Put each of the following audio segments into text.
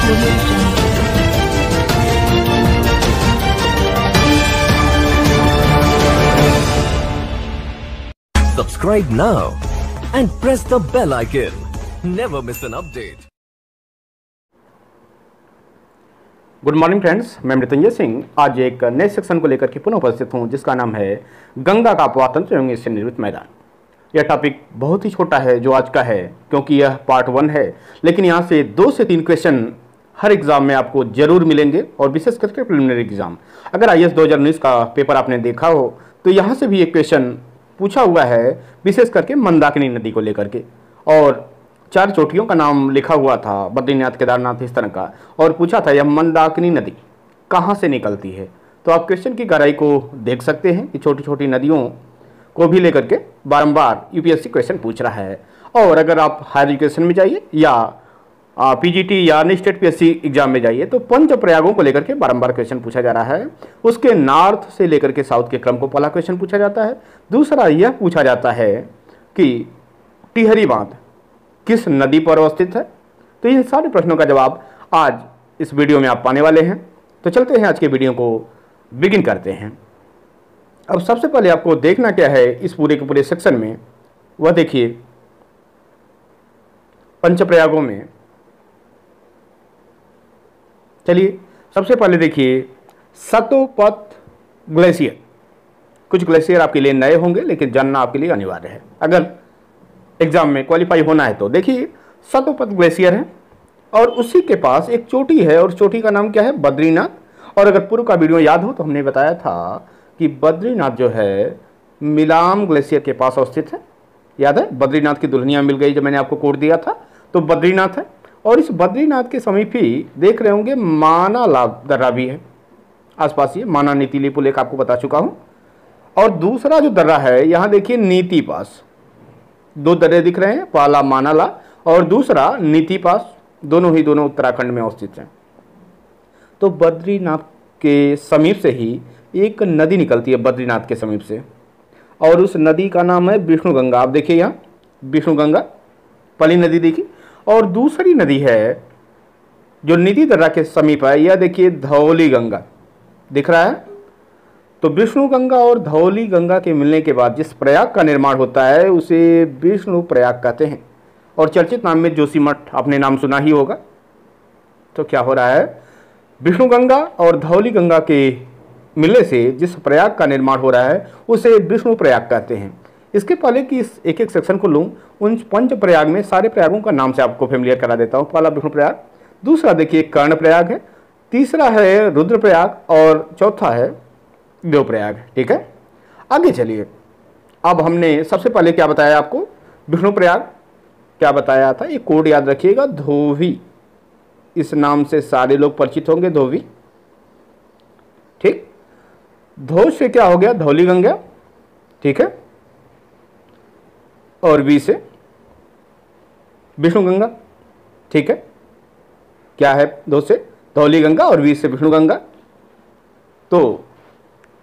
Audio Jungle. Subscribe now and press the bell icon. Never miss an update. Good morning friends, मैं मृत्युंजय सिंह आज एक नए section को लेकर के पुनः उपस्थित हूं जिसका नाम है गंगा का अपवातंत्र एवं इससे निर्मित मैदान। यह टॉपिक बहुत ही छोटा है जो आज का है क्योंकि यह पार्ट 1 है, लेकिन यहां से 2 से 3 क्वेश्चन हर एग्जाम में आपको जरूर मिलेंगे और विशेष करके प्रिलिमिनरी एग्जाम। अगर IAS 2019 का पेपर आपने देखा हो तो यहाँ से भी एक क्वेश्चन पूछा हुआ है विशेष करके मंदाकिनी नदी को लेकर के, और 4 चोटियों का नाम लिखा हुआ था, बद्रीनाथ, केदारनाथ, इस तरह का, और पूछा था यह मंदाकिनी नदी कहाँ से निकलती है। तो आप क्वेश्चन की गहराई को देख सकते हैं कि छोटी छोटी नदियों को भी लेकर के बारंबार यूपीएससी क्वेश्चन पूछ रहा है। और अगर आप हायर एजुकेशन में जाइए या पीजीटी या अन्य स्टेट पीएससी एग्जाम में जाइए तो पंच प्रयागों को लेकर के बारंबार क्वेश्चन पूछा जा रहा है। उसके नॉर्थ से लेकर के साउथ के क्रम को पहला क्वेश्चन पूछा जाता है। दूसरा यह पूछा जाता है कि टिहरी बांध किस नदी पर अवस्थित है। तो इन सारे प्रश्नों का जवाब आज इस वीडियो में आप पाने वाले हैं। तो चलते हैं आज के वीडियो को बिगिन करते हैं। अब सबसे पहले आपको देखना क्या है इस पूरे के पूरे सेक्शन में, वह देखिए पंचप्रयागों में। चलिए सबसे पहले देखिए सतोपत ग्लेशियर। कुछ ग्लेशियर आपके लिए नए होंगे लेकिन जानना आपके लिए अनिवार्य है अगर एग्जाम में क्वालिफाई होना है। तो देखिए सतोपत ग्लेशियर है और उसी के पास एक चोटी है और चोटी का नाम क्या है, बद्रीनाथ। और अगर पूर्व का वीडियो याद हो तो हमने बताया था कि बद्रीनाथ जो है मिलाम ग्लेशियर के पास अवस्थित है। याद है, बद्रीनाथ की दुल्हनिया मिल गई जो मैंने आपको कोड दिया था, तो बद्रीनाथ है। और इस बद्रीनाथ के समीप ही देख रहे होंगे माना दर्रा भी है आसपास, ये माना नीतीली पुल एक आपको बता चुका हूँ। और दूसरा जो दर्रा है यहाँ देखिए नीति पास, 2 दर्रे दिख रहे हैं, पहला मानाला और दूसरा नीति पास, दोनों उत्तराखंड में अवस्थित हैं। तो बद्रीनाथ के समीप से ही एक नदी निकलती है बद्रीनाथ के समीप से, और उस नदी का नाम है विष्णु गंगा। आप देखिए यहाँ विष्णु गंगा पहली नदी देखी। और दूसरी नदी है जो नीति दर्रा के समीप है, यह देखिए धौली गंगा दिख रहा है। तो विष्णु गंगा और धौली गंगा के मिलने के बाद जिस प्रयाग का निर्माण होता है उसे विष्णु प्रयाग कहते हैं। और चर्चित नाम में जोशीमठ आपने नाम सुना ही होगा। तो क्या हो रहा है, विष्णु गंगा और धौली गंगा के मिलने से जिस प्रयाग का निर्माण हो रहा है उसे विष्णु प्रयाग कहते हैं। इसके पहले कि इस एक चेक्शन को लूँ, उन पंच प्रयाग में सारे प्रयागों का नाम से आपको फेमिलियर करा देता हूँ। पहला विष्णु प्रयाग, दूसरा देखिए कर्ण प्रयाग है, तीसरा है रुद्र प्रयाग और चौथा है देव प्रयाग। ठीक है, आगे चलिए। अब हमने सबसे पहले क्या बताया आपको, विष्णु प्रयाग क्या बताया था, ये कोड याद रखिएगा, धोवी। इस नाम से सारे लोग परिचित होंगे, धोवी। ठीक, धो से क्या हो गया, धौली गंगा। ठीक है, और वी से विष्णु गंगा। ठीक है, क्या है, धो से धौली गंगा और वी से विष्णु गंगा। तो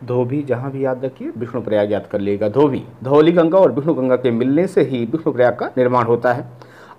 धोबी जहां भी याद रखिए विष्णु प्रयाग याद कर लीजिएगा। धोबी, धौली गंगा और विष्णु गंगा के मिलने से ही विष्णु प्रयाग का निर्माण होता है।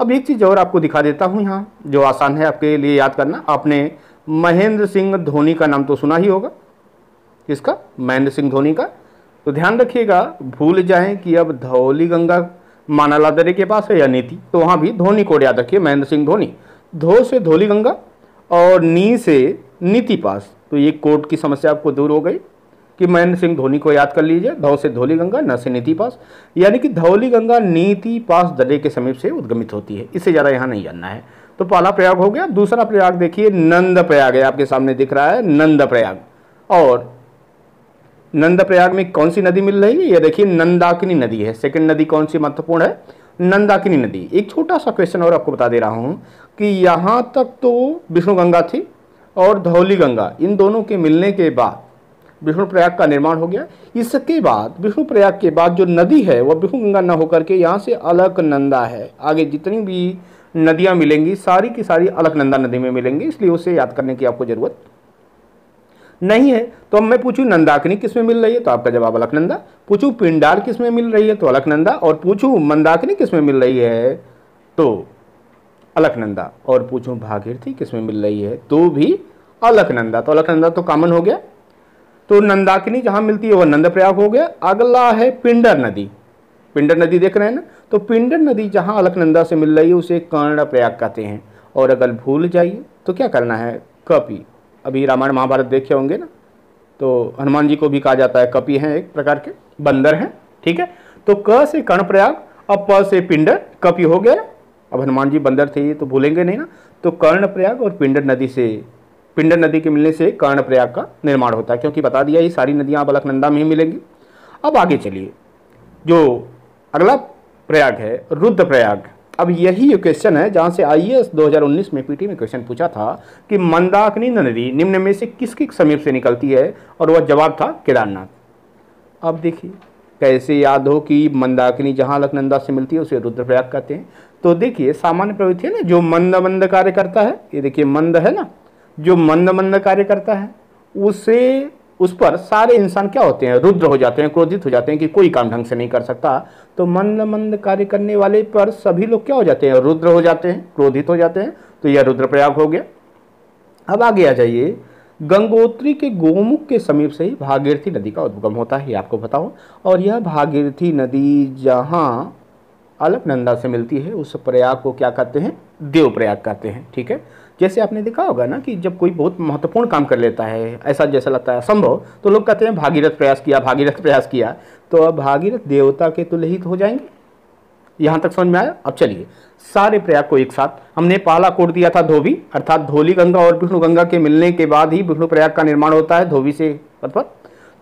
अब एक चीज़ और आपको दिखा देता हूं यहाँ जो आसान है आपके लिए याद करना। आपने महेंद्र सिंह धोनी का नाम तो सुना ही होगा, किसका, महेंद्र सिंह धोनी का। तो ध्यान रखिएगा, भूल जाएं कि अब धौली गंगा मानाला दर्रे के पास है या नीति, तो वहाँ भी धोनी कोड याद रखिए, महेंद्र सिंह धोनी। धो से धौली गंगा और नी से नीति पास, तो ये कोड की समस्या आपको दूर हो गई कि महेंद्र सिंह धोनी को याद कर लीजिए। धौ से धौली गंगा, न से नीति पास, यानी कि धौली गंगा नीति पास दर्रे के समीप से उद्गमित होती है। इससे ज़्यादा यहाँ नहीं जानना है। तो पहला प्रयाग हो गया। दूसरा प्रयाग देखिए नंद प्रयाग है, आपके सामने दिख रहा है नंद प्रयाग। और नंद प्रयाग में कौन सी नदी मिल रही है, ये देखिए नंदाकिनी नदी है। सेकंड नदी कौन सी महत्वपूर्ण है, नंदाकिनी नदी। एक छोटा सा क्वेश्चन और आपको बता दे रहा हूँ कि यहाँ तक तो विष्णु गंगा थी और धौली गंगा, इन दोनों के मिलने के बाद विष्णु प्रयाग का निर्माण हो गया। इसके बाद विष्णु प्रयाग के बाद जो नदी है वह विष्णु गंगा न होकर के यहाँ से अलकनंदा है। आगे जितनी भी नदियाँ मिलेंगी सारी की सारी अलकनंदा नदी में मिलेंगी, इसलिए उसे याद करने की आपको जरूरत नहीं है। तो अब मैं पूछूं नंदाकिनी किस में मिल रही है, तो आपका जवाब अलकनंदा। पूछूं पिंडार किस में मिल रही है, तो अलकनंदा। और पूछूं मंदाकिनी किस में मिल रही है, तो अलकनंदा, और पूछूं भागीरथी किस में मिल रही है तो भी अलकनंदा, तो अलकनंदा तो कॉमन हो गया। तो नंदाकिनी जहां मिलती है वह नंदप्रयाग हो गया। अगला है पिंडर नदी, पिंडर नदी देख रहे हैं ना, तो पिंडर नदी जहां अलकनंदा से मिल रही है उसे कर्णप्रयाग कहते हैं। और अगर भूल जाइए तो क्या करना है, कपि, अभी रामायण महाभारत देखे होंगे ना, तो हनुमान जी को भी कहा जाता है कपि हैं, एक प्रकार के बंदर हैं, ठीक है। तो क से कर्णप्रयाग, अब प से पिंडर, कपि हो गया ना। अब हनुमान जी बंदर थे तो भूलेंगे नहीं ना, तो कर्णप्रयाग और पिंडर नदी से, पिंडर नदी के मिलने से कर्णप्रयाग का निर्माण होता है, क्योंकि बता दिया ये सारी नदियां अब अलकनंदा में ही मिलेंगी। अब आगे चलिए, जो अगला प्रयाग है रुद्रप्रयाग। अब यही क्वेश्चन है जहां से आईएएस 2019 में पीटी में क्वेश्चन पूछा था कि मंदाकिनी नदी निम्न में से किसके समीप से निकलती है, और वह जवाब था केदारनाथ। अब देखिए कैसे याद हो कि मंदाकिनी जहां अलकनंदा से मिलती है उसे रुद्रप्रयाग कहते हैं। तो देखिए सामान्य प्रवृत्ति है ना, जो मंद मंद कार्य करता है, ये देखिए मंद है ना, जो मंद मंद कार्य करता है उसे, उस पर सारे इंसान क्या होते हैं, रुद्र हो जाते हैं, क्रोधित हो जाते हैं कि कोई काम ढंग से नहीं कर सकता। तो मंद मंद कार्य करने वाले पर सभी लोग क्या हो जाते हैं, रुद्र हो जाते हैं, क्रोधित हो जाते हैं। तो यह रुद्रप्रयाग हो गया। अब आगे आ जाइए, गंगोत्री के गोमुख के समीप से ही भागीरथी नदी का उद्गम होता है, ये आपको बताओ। और यह भागीरथी नदी जहाँ अलकनंदा से मिलती है उस प्रयाग को क्या कहते हैं, देवप्रयाग कहते हैं, ठीक है। जैसे आपने देखा होगा ना कि जब कोई बहुत महत्वपूर्ण काम कर लेता है, ऐसा जैसा लगता है असंभव, तो लोग कहते हैं भागीरथ प्रयास किया, भागीरथ प्रयास किया। तो अब भागीरथ देवता के तुल्य ही हो जाएंगे। यहां तक समझ में आया। अब चलिए सारे प्रयाग को एक साथ, हमने पहला कोड दिया था धोबी, अर्थात धौली गंगा और विष्णु गंगा के मिलने के बाद ही विष्णु प्रयाग का निर्माण होता है, धोबी से अर्थात।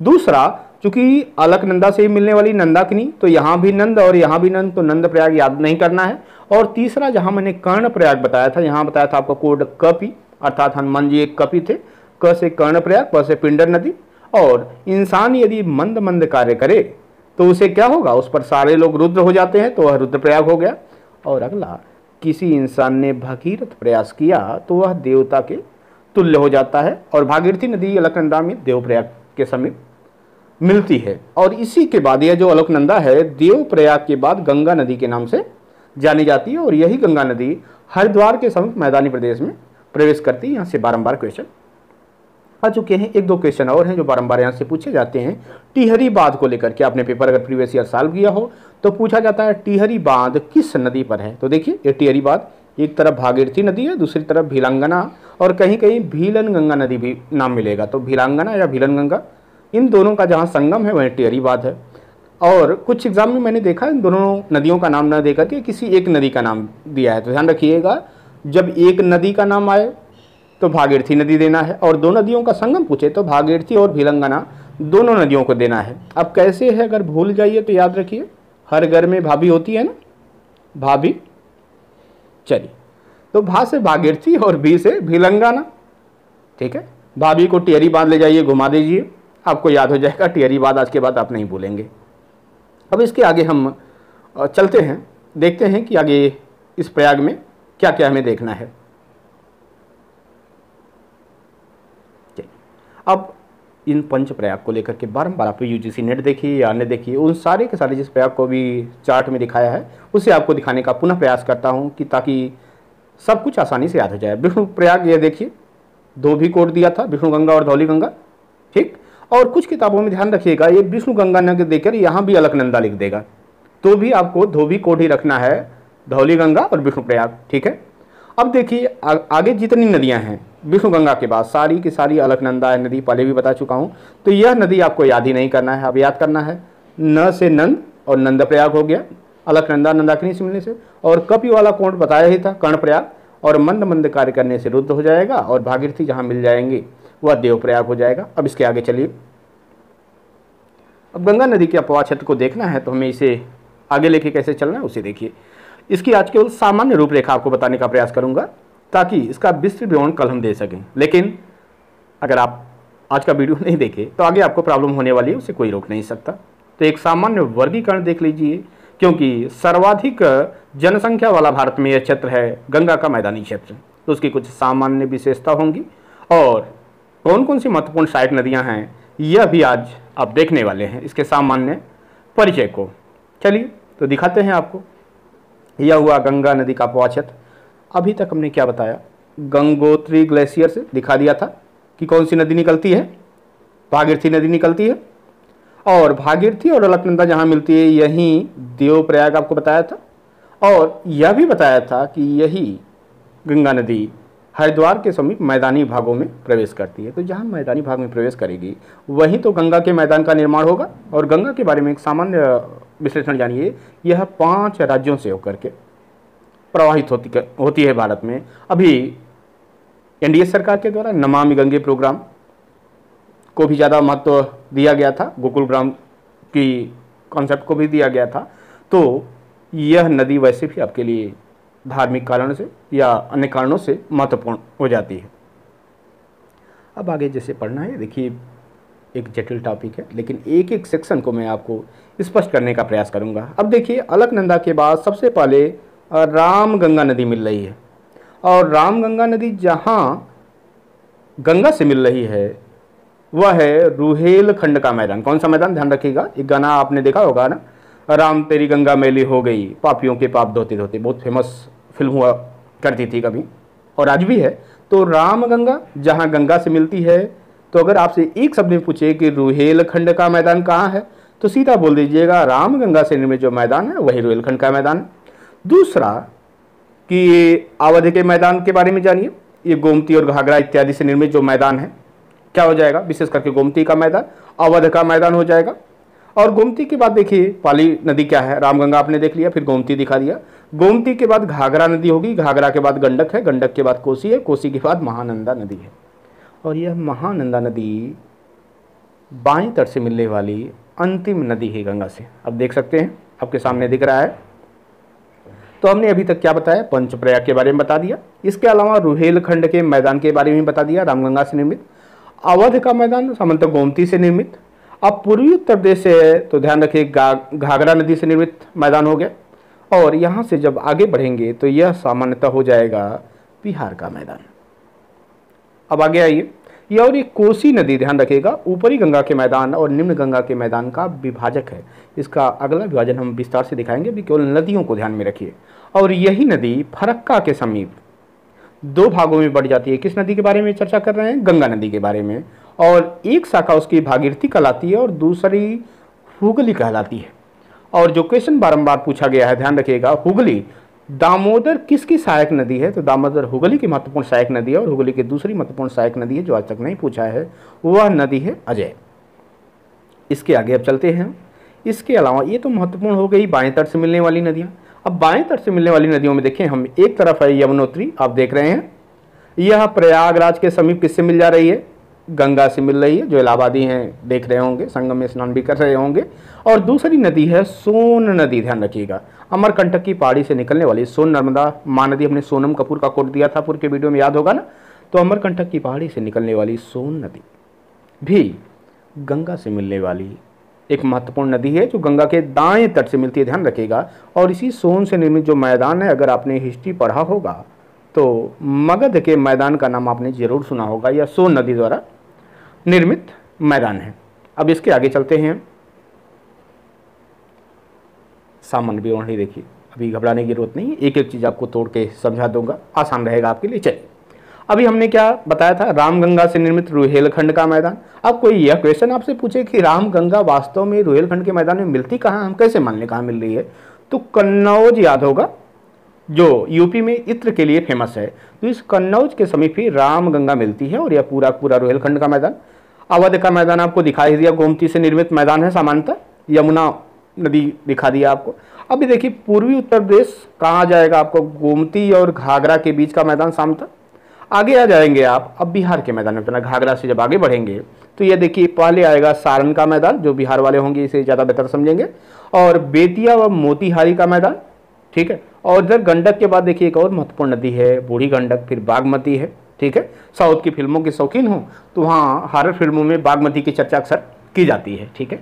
दूसरा, चूंकि अलकनंदा से ही मिलने वाली नंदाकिनी, तो यहाँ भी नंद और यहाँ भी नंद, तो नंद प्रयाग याद नहीं करना है। और तीसरा जहाँ मैंने कर्ण प्रयाग बताया था, यहाँ बताया था आपका कोड कपि, अर्थात हनुमान जी एक कपि थे। क से कर्ण प्रयाग, प से पिंडर नदी। और इंसान यदि मंद मंद कार्य करे तो उसे क्या होगा, उस पर सारे लोग रुद्र हो जाते हैं, तो वह रुद्रप्रयाग हो गया। और अगला, किसी इंसान ने भगीरथ प्रयास किया तो वह देवता के तुल्य हो जाता है। और भागीरथी नदी अलकनंदा में देवप्रयाग के समीप मिलती है। और इसी के बाद यह जो अलकनंदा है देवप्रयाग के बाद गंगा नदी के नाम से जानी जाती है। और यही गंगा नदी हरिद्वार के समीप मैदानी प्रदेश में प्रवेश करती है। यहाँ से बारंबार क्वेश्चन आ चुके हैं। एक दो क्वेश्चन और हैं जो बारंबार यहाँ से पूछे जाते हैं। टिहरी बांध को लेकर के आपने पेपर अगर प्रीवियस ईयर सॉल्व किया हो तो पूछा जाता है टिहरी बांध किस नदी पर है। तो देखिए ये टिहरी बांध, एक तरफ भागीरथी नदी है, दूसरी तरफ भीलांगना, और कहीं कहीं भीलन गंगा नदी भी नाम मिलेगा। तो भीलांगना या भीलन गंगा, इन दोनों का जहाँ संगम है वहीं टिहरी बांध है। और कुछ एग्जाम में मैंने देखा इन दोनों नदियों का नाम न देकर के किसी एक नदी का नाम दिया है। तो ध्यान रखिएगा, जब एक नदी का नाम आए तो भागीरथी नदी देना है, और दो नदियों का संगम पूछे तो भागीरथी और भीलंगना दोनों नदियों को देना है। अब कैसे है, अगर भूल जाइए तो याद रखिए, हर घर में भाभी होती है ना, भाभी। चलिए, तो भा से भागीरथी और भी से भीलंगना, ठीक है। भाभी को टिहरी बांध ले जाइए, घुमा दीजिए, आपको याद हो जाएगा टिहरी बांध। आज के बाद आप नहीं भूलेंगे। अब इसके आगे हम चलते हैं, देखते हैं कि आगे इस प्रयाग में क्या क्या हमें देखना है। अब इन पंच प्रयाग को लेकर के बारंबार आप यूजीसी नेट देखिए या अन्य देखिए, उन सारे के सारे जिस प्रयाग को भी चार्ट में दिखाया है उसे आपको दिखाने का पुनः प्रयास करता हूं कि ताकि सब कुछ आसानी से याद हो जाए। विष्णु प्रयाग ये देखिए, दो भी कोड दिया था, विष्णु गंगा और धौली गंगा, ठीक। और कुछ किताबों में ध्यान रखिएगा, ये विष्णु गंगा न देकर यहाँ भी अलकनंदा लिख देगा, तो भी आपको धोबी कोड ही रखना है, धौली गंगा और विष्णु प्रयाग, ठीक है। अब देखिए आगे जितनी नदियां हैं विष्णु गंगा के बाद सारी की सारी अलकनंदा नदी, पहले भी बता चुका हूं। तो यह नदी आपको याद ही नहीं करना है, अब याद करना है। न से नंद और नंद प्रयाग हो गया, अलकनंदा नंदाकिनी से मिलने से। और कपि वाला कोड बताया ही था, कर्ण प्रयाग, और मंद मंद कार्य करने से रुद्र हो जाएगा। और भागीरथी जहां मिल जाएंगे वह देवप्रयाग हो जाएगा। अब इसके आगे चलिए, अब गंगा नदी के अपवाह क्षेत्र को देखना है तो हमें इसे आगे लेके कैसे चलना है उसे देखिए। इसकी आज केवल सामान्य रूपरेखा आपको बताने का प्रयास करूंगा ताकि इसका विस्तृत विवरण कल हम दे सकें। लेकिन अगर आप आज का वीडियो नहीं देखे तो आगे आपको प्रॉब्लम होने वाली है, उसे कोई रोक नहीं सकता। तो एक सामान्य वर्गीकरण देख लीजिए, क्योंकि सर्वाधिक जनसंख्या वाला भारत में यह क्षेत्र है गंगा का मैदानी क्षेत्र, तो उसकी कुछ सामान्य विशेषता होंगी। और कौन कौन सी महत्वपूर्ण सहायक नदियाँ हैं यह भी आज आप देखने वाले हैं, इसके सामान्य परिचय को। चलिए तो दिखाते हैं आपको। यह हुआ गंगा नदी का अपवाह क्षेत्र। अभी तक हमने क्या बताया, गंगोत्री ग्लेशियर से दिखा दिया था कि कौन सी नदी निकलती है, भागीरथी नदी निकलती है, और भागीरथी और अलकनंदा जहाँ मिलती है यहीं देवप्रयाग आपको बताया था, और यह भी बताया था कि यही गंगा नदी हरिद्वार के समीप मैदानी भागों में प्रवेश करती है। तो जहाँ मैदानी भाग में प्रवेश करेगी वहीं तो गंगा के मैदान का निर्माण होगा। और गंगा के बारे में एक सामान्य विश्लेषण जानिए, यह 5 राज्यों से होकर के प्रवाहित होती है भारत में। अभी एनडीए सरकार के द्वारा नमामि गंगे प्रोग्राम को भी ज़्यादा महत्व दिया गया था, गोकुल ग्राम की कॉन्सेप्ट को भी दिया गया था। तो यह नदी वैसे भी आपके लिए धार्मिक कारण से या अन्य कारणों से महत्वपूर्ण हो जाती है। अब आगे जैसे पढ़ना है, देखिए एक जटिल टॉपिक है, लेकिन एक एक सेक्शन को मैं आपको स्पष्ट करने का प्रयास करूंगा। अब देखिए अलकनंदा के बाद सबसे पहले रामगंगा नदी मिल रही है, और रामगंगा नदी जहाँ गंगा से मिल रही है वह है रुहेलखंड का मैदान। कौन सा मैदान, ध्यान रखिएगा, एक गाना आपने देखा होगा ना, राम तेरी गंगा मैली हो गई, पापियों के पाप धोते धोते, बहुत फेमस फिल्म हुआ करती थी कभी और आज भी है। तो रामगंगा जहाँ गंगा से मिलती है, तो अगर आपसे एक शब्द में पूछे कि रुहेलखंड का मैदान कहाँ है, तो सीधा बोल दीजिएगा रामगंगा से निर्मित जो मैदान है वही रुहेलखंड का मैदान है। दूसरा कि अवध के मैदान के बारे में जानिए, ये गोमती और घाघरा इत्यादि से निर्मित जो मैदान है क्या हो जाएगा, विशेष करके गोमती का मैदान अवध का मैदान हो जाएगा। और गोमती के बाद देखिए पाली नदी क्या है, रामगंगा आपने देख लिया, फिर गोमती दिखा दिया। गोमती के बाद घाघरा नदी होगी, घाघरा के बाद गंडक है, गंडक के बाद कोसी है, कोसी के बाद महानंदा नदी है। और यह महानंदा नदी बाएं तट से मिलने वाली अंतिम नदी है गंगा से। अब देख सकते हैं आपके सामने दिख रहा है। तो हमने अभी तक क्या बताया, पंचप्रयाग के बारे में बता दिया, इसके अलावा रुहेलखंड के मैदान के बारे में बता दिया, रामगंगा से निर्मित। अवध का मैदान सामान्यतः गोमती से निर्मित। अब पूर्वी उत्तर प्रदेश से है तो ध्यान रखिए घाघरा नदी से निर्मित मैदान हो गया। और यहाँ से जब आगे बढ़ेंगे तो यह सामान्यतः हो जाएगा बिहार का मैदान। अब आगे आइए, यह और एक कोसी नदी, ध्यान रखिएगा, ऊपरी गंगा के मैदान और निम्न गंगा के मैदान का विभाजक है। इसका अगला विभाजन हम विस्तार से दिखाएंगे, भी केवल नदियों को ध्यान में रखिए। और यही नदी फरक्का के समीप 2 भागों में बढ़ जाती है। किस नदी के बारे में चर्चा कर रहे हैं, गंगा नदी के बारे में। और एक शाखा उसकी भागीरथी कहलाती है और दूसरी हुगली कहलाती है। और जो क्वेश्चन बारंबार पूछा गया है, ध्यान रखिएगा, हुगली दामोदर किसकी सहायक नदी है, तो दामोदर हुगली की महत्वपूर्ण सहायक नदी है। और हुगली की दूसरी महत्वपूर्ण सहायक नदी है जो आज तक नहीं पूछा है, वह नदी है अजय। इसके आगे अब चलते हैं। इसके अलावा ये तो महत्वपूर्ण हो गई बाएं तट से मिलने वाली नदियाँ। अब बाएं तट से मिलने वाली नदियों में देखें हम, एक तरफ है यमुनोत्री, आप देख रहे हैं, यह प्रयागराज के समीप किससे मिल जा रही है, गंगा से मिल रही है। जो इलाहाबादी हैं देख रहे होंगे, संगम में स्नान भी कर रहे होंगे। और दूसरी नदी है सोन नदी, ध्यान रखिएगा, अमरकंटक की पहाड़ी से निकलने वाली सोन नर्मदा महानदी। हमने सोनम कपूर का कोट दिया था पूर्व के वीडियो में, याद होगा ना। तो अमरकंटक की पहाड़ी से निकलने वाली सोन नदी भी गंगा से मिलने वाली एक महत्वपूर्ण नदी है जो गंगा के दाएं तट से मिलती है, ध्यान रखिएगा। और इसी सोन से निर्मित जो मैदान है, अगर आपने हिस्ट्री पढ़ा होगा तो मगध के मैदान का नाम आपने जरूर सुना होगा, यह सोन नदी द्वारा निर्मित मैदान है। अब इसके आगे चलते हैं, सामान्य विवरण ही देखिए, अभी घबराने की जरूरत नहीं, एक एक चीज आपको तोड़ के समझा दूंगा, आसान रहेगा आपके लिए। चलिए, अभी हमने क्या बताया था, रामगंगा से निर्मित रुहेलखंड का मैदान। अब कोई यह क्वेश्चन आपसे पूछे कि रामगंगा वास्तव में रुहेलखंड के मैदान में मिलती कहाँ, हम कैसे मान लें कहाँ मिल रही है, तो कन्नौज याद होगा, जो यूपी में इत्र के लिए फेमस है। तो इस कन्नौज के समीप ही रामगंगा मिलती है और यह पूरा पूरा रुहेलखंड का मैदान। अवध का मैदान आपको दिखाई दिया, गोमती से निर्मित मैदान है सामान्यतः, यमुना नदी दिखा दिया आपको। अभी देखिए पूर्वी उत्तर प्रदेश कहाँ जाएगा, आपको गोमती और घाघरा के बीच का मैदान सामता। आगे आ जाएंगे आप, अब बिहार के मैदान में अपना घाघरा से जब आगे बढ़ेंगे तो ये देखिए पहले आएगा सारण का मैदान, जो बिहार वाले होंगे इसे ज़्यादा बेहतर समझेंगे, और बेतिया व मोतिहारी का मैदान, ठीक है। और इधर गंडक के बाद देखिए एक और महत्वपूर्ण नदी है बूढ़ी गंडक, फिर बागमती है, ठीक है। साउथ की फिल्मों के शौकीन हो तो वहाँ हॉरर फिल्मों में बागमती की चर्चा अक्सर की जाती है, ठीक है।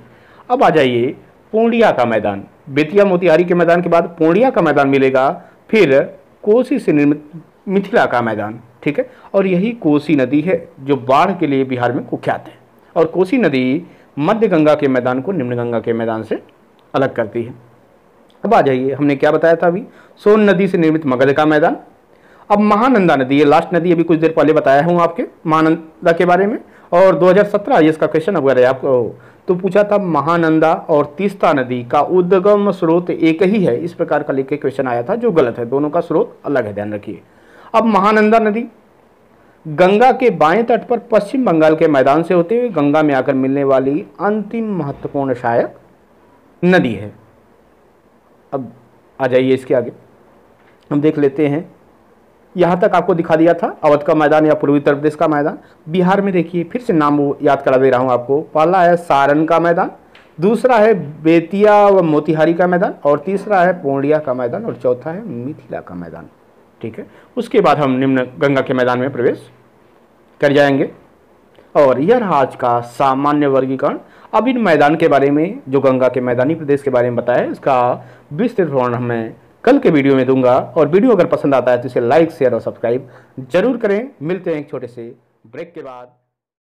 अब आ जाइए पूर्णिया का मैदान, बेतिया मोतिहारी के मैदान के बाद पूर्णिया का मैदान मिलेगा, फिर कोसी से निर्मित मिथिला का मैदान, ठीक है। और यही कोसी नदी है जो बाढ़ के लिए बिहार में कुख्यात है, और कोसी नदी मध्य गंगा के मैदान को निम्न गंगा के मैदान से अलग करती है। अब आ जाइए, हमने क्या बताया था अभी, सोन नदी से निर्मित मगध का मैदान, अब महानंदा नदी, ये लास्ट नदी अभी कुछ देर पहले बताया हूँ आपके महानंदा के बारे में, और 2017 इसका क्वेश्चन वगैरह आपको तो पूछा था महानंदा और तीस्ता नदी का उद्गम स्रोत एक ही है, इस प्रकार का लिख के क्वेश्चन आया था, जो गलत है, दोनों का स्रोत अलग है, ध्यान रखिए। अब महानंदा नदी गंगा के बाएं तट पर पश्चिम बंगाल के मैदान से होते हुए गंगा में आकर मिलने वाली अंतिम महत्वपूर्ण सहायक नदी है। अब आ जाइए इसके आगे हम देख लेते हैं। यहाँ तक आपको दिखा दिया था अवध का मैदान या पूर्वी उत्तर प्रदेश का मैदान। बिहार में देखिए, फिर से नाम वो याद करा दे रहा हूँ आपको। पहला है सारण का मैदान, दूसरा है बेतिया व मोतिहारी का मैदान, और तीसरा है पूर्णिया का मैदान, और चौथा है मिथिला का मैदान। ठीक है, उसके बाद हम निम्न गंगा के मैदान में प्रवेश कर जाएंगे। और यह रहा आज का सामान्य वर्गीकरण। अब इन मैदान के बारे में, जो गंगा के मैदानी प्रदेश के बारे में बताया, इसका विस्तृत वर्णन मैं कल के वीडियो में दूंगा। और वीडियो अगर पसंद आता है तो इसे लाइक, शेयर और सब्सक्राइब जरूर करें। मिलते हैं एक छोटे से ब्रेक के बाद।